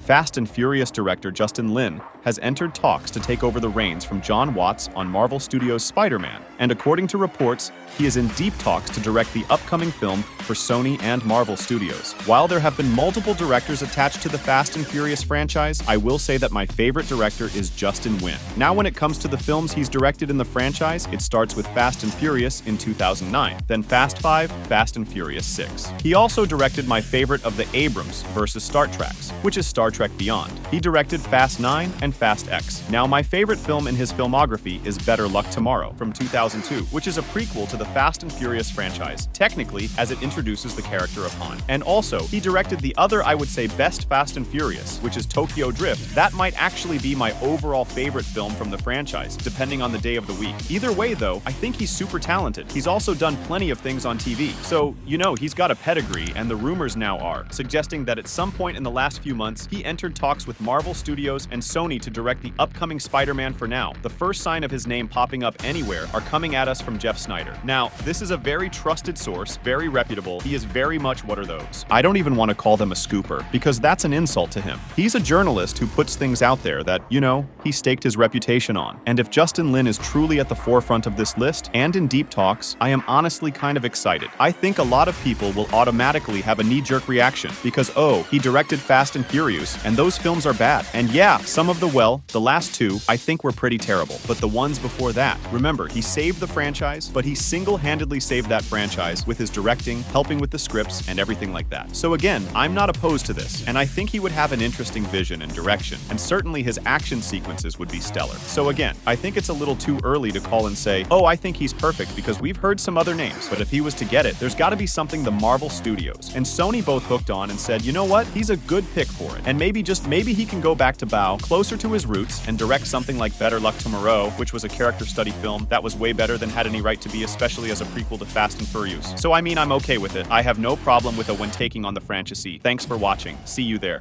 Fast and Furious director Justin Lin has entered talks to take over the reins from Jon Watts on Marvel Studios' Spider-Man, and according to reports, he is in deep talks to direct the upcoming film for Sony and Marvel Studios. While there have been multiple directors attached to the Fast and Furious franchise, I will say that my favorite director is Justin Lin. Now when it comes to the films he's directed in the franchise, it starts with Fast and Furious in 2009, then Fast 5, Fast and Furious 6. He also directed my favorite of the Abrams versus Star Treks, which is Star Trek Beyond. He directed Fast 9 and Fast X. Now my favorite film in his filmography is Better Luck Tomorrow from 2002, which is a prequel to the Fast and Furious franchise, technically as it introduces the character of Han. And also, he directed the other, I would say, best Fast and Furious, which is Tokyo Drift. That might actually be my overall favorite film from the franchise, depending on the day of the week. Either way though, I think he's super talented. He's also done plenty of things on TV. So, he's got a pedigree, and the rumors now are suggesting that at some point in the last few months, he entered talks with Marvel Studios and Sony to direct the upcoming Spider-Man for now. The first sign of his name popping up anywhere are coming at us from Jeff Snyder. Now, this is a very trusted source, very reputable. He is very much what are those? I don't even want to call them a scooper, because that's an insult to him. He's a journalist who puts things out there that, he staked his reputation on. And if Justin Lin is truly at the forefront of this list and in deep talks, I am honestly kind of excited. I think a lot of people will automatically have a knee-jerk reaction because, oh, he directed Fast and Furious, and those films are bad. And yeah, some of the last two, I think were pretty terrible. But the ones before that, remember, he saved the franchise, but he single-handedly saved that franchise with his directing, helping with the scripts, and everything like that. So again, I'm not opposed to this, and I think he would have an interesting vision and direction, and certainly his action sequences would be stellar. So again, I think it's a little too early to call and say, oh, I think he's perfect, because we've heard some other names. But if he was to get it, there's got to be something the Marvel Studios and Sony both hooked on and said, you know what, he's a good pick for it. And maybe he can go back to bow, closer to his roots, and direct something like Better Luck Tomorrow, which was a character study film that was way better than had any right to be, especially as a prequel to Fast and Furious. So I mean, I'm okay with it. I have no problem with a when taking on the franchise. Thanks for watching. See you there.